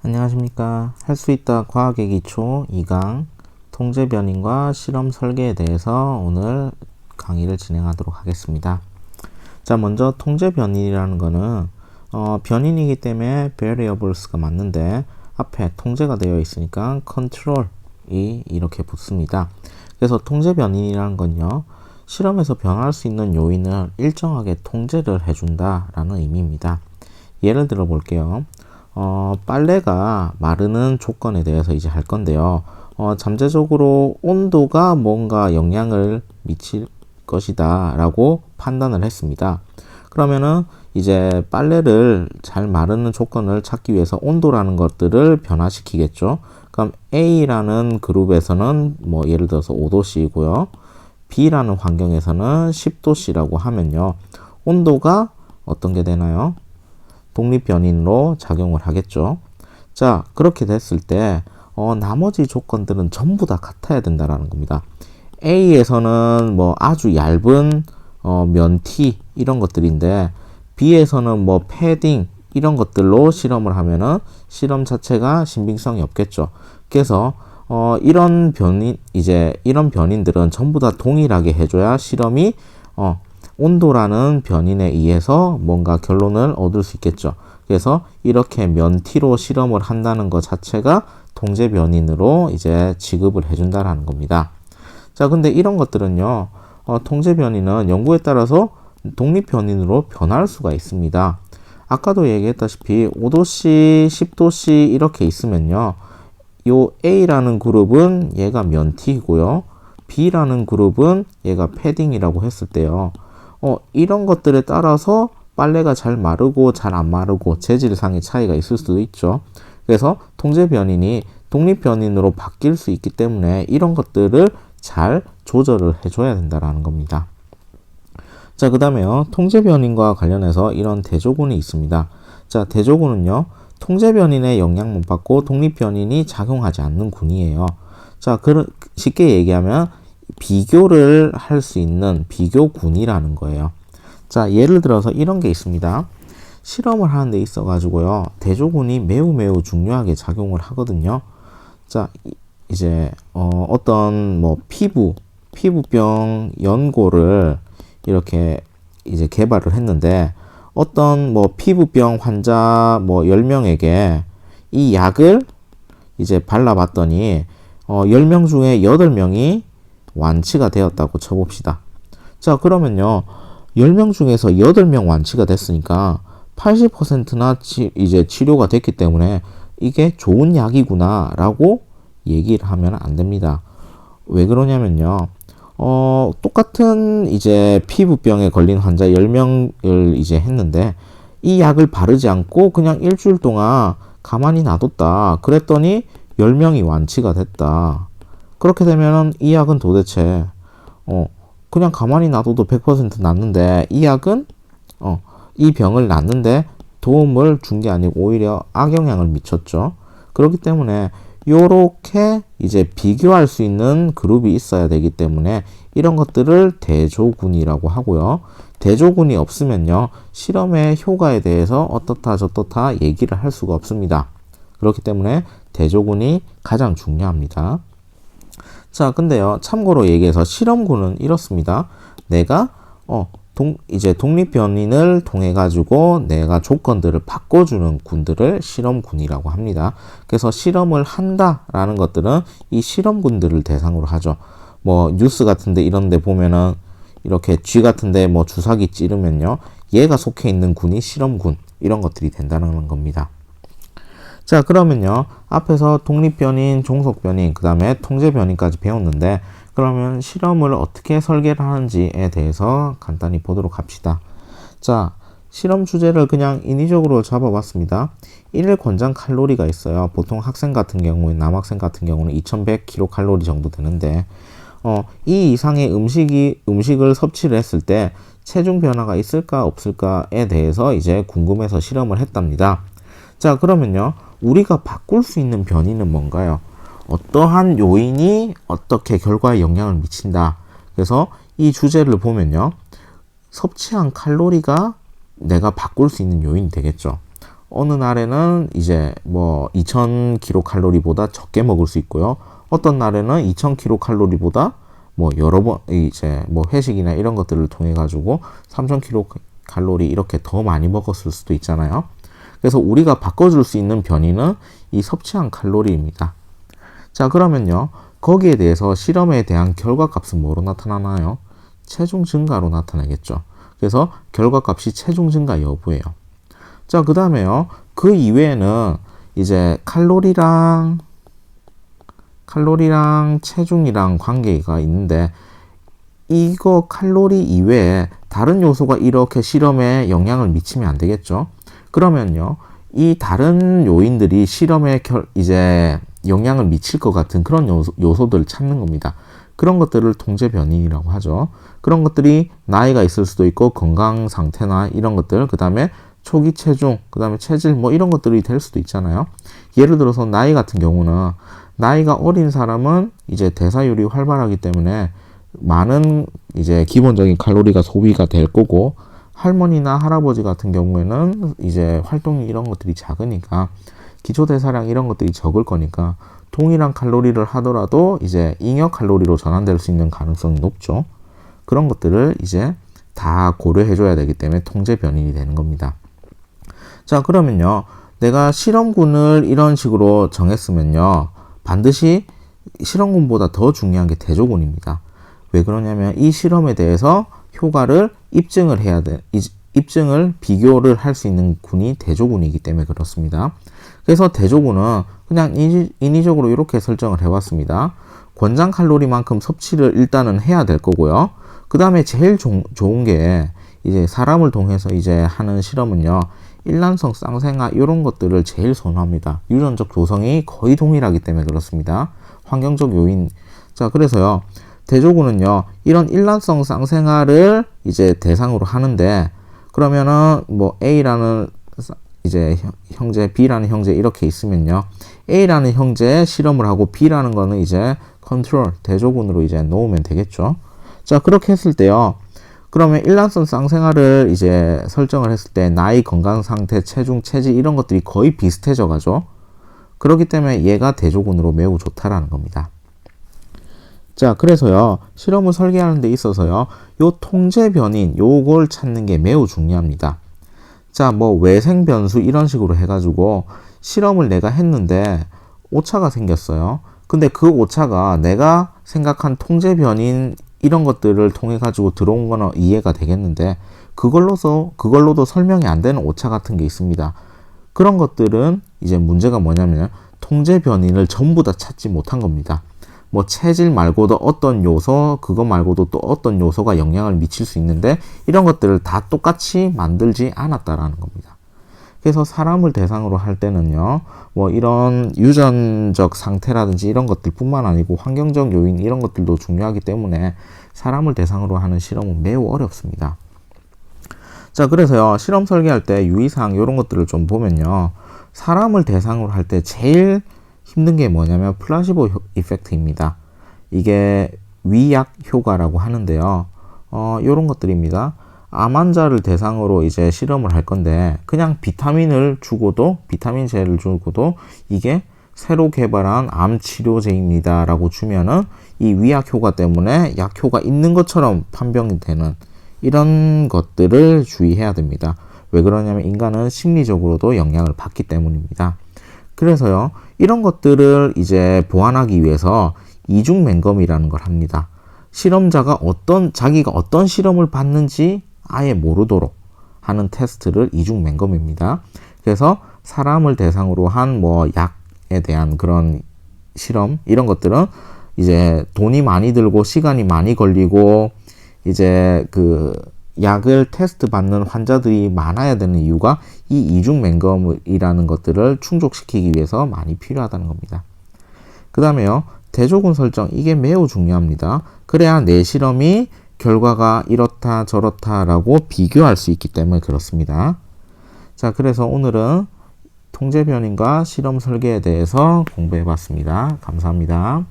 안녕하십니까. 할 수 있다 과학의 기초 2강 통제 변인과 실험 설계에 대해서 오늘 강의를 진행하도록 하겠습니다. 자, 먼저 통제 변인이라는 거는 변인이기 때문에 variables가 맞는데 앞에 통제가 되어 있으니까 control이 이렇게 붙습니다. 그래서 통제 변인이라는 건요, 실험에서 변할 수 있는 요인을 일정하게 통제를 해준다라는 의미입니다. 예를 들어 볼게요. 빨래가 마르는 조건에 대해서 이제 할 건데요. 잠재적으로 온도가 뭔가 영향을 미칠 것이다 라고 판단을 했습니다. 그러면은 이제 빨래를 잘 마르는 조건을 찾기 위해서 온도라는 것들을 변화시키겠죠. 그럼 A라는 그룹에서는 뭐 예를 들어서 5도씨이고요. B라는 환경에서는 10도씨라고 하면요, 온도가 어떤 게 되나요? 독립 변인으로 작용을 하겠죠. 자, 그렇게 됐을 때 나머지 조건들은 전부 다 같아야 된다라는 겁니다. A에서는 뭐 아주 얇은 면티 이런 것들인데 B에서는 뭐 패딩 이런 것들로 실험을 하면은 실험 자체가 신빙성이 없겠죠. 그래서 이런 변인들은 전부 다 동일하게 해줘야 실험이 온도라는 변인에 의해서 뭔가 결론을 얻을 수 있겠죠. 그래서 이렇게 면티로 실험을 한다는 것 자체가 통제 변인으로 이제 지급을 해준다라는 겁니다. 자, 근데 이런 것들은요, 통제 변인은 연구에 따라서 독립 변인으로 변할 수가 있습니다. 아까도 얘기했다시피 5도씨, 10도씨 이렇게 있으면요, 요 A라는 그룹은 얘가 면티이고요, B라는 그룹은 얘가 패딩이라고 했을 때요, 이런 것들에 따라서 빨래가 잘 마르고 잘 안 마르고 재질상의 차이가 있을 수도 있죠. 그래서 통제 변인이 독립 변인으로 바뀔 수 있기 때문에 이런 것들을 잘 조절을 해줘야 된다라는 겁니다. 자, 그 다음에요, 통제 변인과 관련해서 이런 대조군이 있습니다. 자, 대조군은요, 통제 변인의 영향 못 받고 독립 변인이 작용하지 않는 군이에요. 자, 쉽게 얘기하면 비교를 할 수 있는 비교군이라는 거예요. 자, 예를 들어서 이런 게 있습니다. 실험을 하는 데 있어 가지고요, 대조군이 매우 중요하게 작용을 하거든요. 자, 이제 어떤 뭐 피부병 연고를 이렇게 이제 개발을 했는데 어떤 뭐 피부병 환자 뭐 10명에게 이 약을 이제 발라봤더니 10명 중에 8명이 완치가 되었다고 쳐봅시다. 자, 그러면요, 10명 중에서 8명 완치가 됐으니까 80%나 이제 치료가 됐기 때문에 이게 좋은 약이구나 라고 얘기를 하면 안 됩니다. 왜 그러냐면요, 똑같은 이제 피부병에 걸린 환자 10명을 이제 했는데 이 약을 바르지 않고 그냥 일주일 동안 가만히 놔뒀다. 그랬더니 10명이 완치가 됐다. 그렇게 되면은 이 약은 도대체 그냥 가만히 놔둬도 100% 낫는데 이 약은 이 병을 낫는데 도움을 준 게 아니고 오히려 악영향을 미쳤죠. 그렇기 때문에 요렇게 이제 비교할 수 있는 그룹이 있어야 되기 때문에 이런 것들을 대조군이라고 하고요. 대조군이 없으면요, 실험의 효과에 대해서 어떻다 저떻다 얘기를 할 수가 없습니다. 그렇기 때문에 대조군이 가장 중요합니다. 자, 근데요, 참고로 얘기해서 실험군은 이렇습니다. 내가 이제 독립 변인을 통해 가지고 내가 조건들을 바꿔주는 군들을 실험군이라고 합니다. 그래서 실험을 한다라는 것들은 이 실험군들을 대상으로 하죠. 뭐 뉴스 같은데 이런데 보면은 이렇게 쥐 같은데 뭐 주사기 찌르면요, 얘가 속해 있는 군이 실험군, 이런 것들이 된다는 겁니다. 자, 그러면요, 앞에서 독립 변인, 종속 변인, 그 다음에 통제 변인까지 배웠는데 그러면 실험을 어떻게 설계를 하는지에 대해서 간단히 보도록 합시다. 자, 실험 주제를 그냥 인위적으로 잡아봤습니다. 1일 권장 칼로리가 있어요. 보통 학생 같은 경우에, 남학생 같은 경우는 2100kcal 정도 되는데 이 이상의 음식을 섭취를 했을 때 체중 변화가 있을까 없을까에 대해서 이제 궁금해서 실험을 했답니다. 자, 그러면요, 우리가 바꿀 수 있는 변이는 뭔가요? 어떠한 요인이 어떻게 결과에 영향을 미친다. 그래서 이 주제를 보면요, 섭취한 칼로리가 내가 바꿀 수 있는 요인이 되겠죠. 어느 날에는 이제 뭐 2000kcal보다 적게 먹을 수 있고요. 어떤 날에는 2000kcal보다 뭐 여러 번 이제 뭐 회식이나 이런 것들을 통해 가지고 3000kcal 이렇게 더 많이 먹었을 수도 있잖아요. 그래서 우리가 바꿔줄 수 있는 변이는 이 섭취한 칼로리입니다. 자, 그러면요. 거기에 대해서 실험에 대한 결과값은 뭐로 나타나나요? 체중 증가로 나타나겠죠. 그래서 결과값이 체중 증가 여부예요. 자, 그 다음에요. 그 이외에는 이제 칼로리랑 체중이랑 관계가 있는데, 이거 칼로리 이외에 다른 요소가 이렇게 실험에 영향을 미치면 안 되겠죠. 그러면요, 이 다른 요인들이 실험에 이제 영향을 미칠 것 같은 그런 요소들을 찾는 겁니다. 그런 것들을 통제 변이라고 하죠. 그런 것들이 나이가 있을 수도 있고, 건강 상태나 이런 것들, 그 다음에 초기 체중, 그 다음에 체질, 뭐 이런 것들이 될 수도 있잖아요. 예를 들어서 나이 같은 경우는, 나이가 어린 사람은 이제 대사율이 활발하기 때문에 많은 이제 기본적인 칼로리가 소비가 될 거고, 할머니나 할아버지 같은 경우에는 이제 활동이 이런 것들이 작으니까 기초 대사량 이런 것들이 적을 거니까 동일한 칼로리를 하더라도 이제 잉여 칼로리로 전환될 수 있는 가능성이 높죠. 그런 것들을 이제 다 고려해 줘야 되기 때문에 통제 변인이 되는 겁니다. 자, 그러면요, 내가 실험군을 이런 식으로 정했으면요, 반드시 실험군보다 더 중요한 게 대조군입니다. 왜 그러냐면 이 실험에 대해서 효과를 입증을 해야 돼. 입증을 비교를 할 수 있는 군이 대조군이기 때문에 그렇습니다. 그래서 대조군은 그냥 인위적으로 이렇게 설정을 해봤습니다. 권장 칼로리만큼 섭취를 일단은 해야 될 거고요. 그 다음에 제일 좋은 게 이제 사람을 통해서 이제 하는 실험은요, 일란성 쌍생아 이런 것들을 제일 선호합니다. 유전적 조성이 거의 동일하기 때문에 그렇습니다. 환경적 요인. 자, 그래서요, 대조군은요, 이런 일란성 쌍생아를 이제 대상으로 하는데, 그러면은 뭐 A라는 이제 형제, B라는 형제 이렇게 있으면요, A라는 형제에 실험을 하고 B라는 거는 이제 컨트롤, 대조군으로 이제 놓으면 되겠죠. 자, 그렇게 했을 때요, 그러면 일란성 쌍생아를 이제 설정을 했을 때 나이, 건강 상태, 체중, 체질 이런 것들이 거의 비슷해져 가죠. 그렇기 때문에 얘가 대조군으로 매우 좋다라는 겁니다. 자, 그래서요, 실험을 설계하는 데 있어서요, 요 통제 변인, 요걸 찾는 게 매우 중요합니다. 자, 뭐 외생 변수 이런 식으로 해가지고 실험을 내가 했는데 오차가 생겼어요. 근데 그 오차가 내가 생각한 통제 변인 이런 것들을 통해 가지고 들어온 거는 이해가 되겠는데, 그걸로도 설명이 안 되는 오차 같은 게 있습니다. 그런 것들은 이제 문제가 뭐냐면 통제 변인을 전부 다 찾지 못한 겁니다. 뭐 체질 말고도 어떤 요소, 그거 말고도 또 어떤 요소가 영향을 미칠 수 있는데 이런 것들을 다 똑같이 만들지 않았다라는 겁니다. 그래서 사람을 대상으로 할 때는요, 뭐 이런 유전적 상태라든지 이런 것들 뿐만 아니고 환경적 요인 이런 것들도 중요하기 때문에 사람을 대상으로 하는 실험은 매우 어렵습니다. 자, 그래서요, 실험 설계할 때 유의사항 이런 것들을 좀 보면요, 사람을 대상으로 할 때 제일 힘든 게 뭐냐면 플라시보 이펙트입니다. 이게 위약 효과라고 하는데요, 요런 것들입니다. 암 환자를 대상으로 이제 실험을 할 건데, 그냥 비타민제를 주고도 이게 새로 개발한 암 치료제입니다 라고 주면은 이 위약 효과 때문에 약 효과 있는 것처럼 판명이 되는 이런 것들을 주의해야 됩니다. 왜 그러냐면 인간은 심리적으로도 영향을 받기 때문입니다. 그래서요, 이런 것들을 이제 보완하기 위해서 이중 맹검이라는 걸 합니다. 실험자가 자기가 어떤 실험을 받는지 아예 모르도록 하는 테스트를 이중 맹검입니다. 그래서 사람을 대상으로 한 뭐 약에 대한 그런 실험, 이런 것들은 이제 돈이 많이 들고 시간이 많이 걸리고 이제 그 약을 테스트 받는 환자들이 많아야 되는 이유가 이 이중 맹검이라는 것들을 충족시키기 위해서 많이 필요하다는 겁니다. 그 다음에요, 대조군 설정, 이게 매우 중요합니다. 그래야 내 실험이 결과가 이렇다 저렇다라고 비교할 수 있기 때문에 그렇습니다. 자, 그래서 오늘은 통제 변인과 실험 설계에 대해서 공부해 봤습니다. 감사합니다.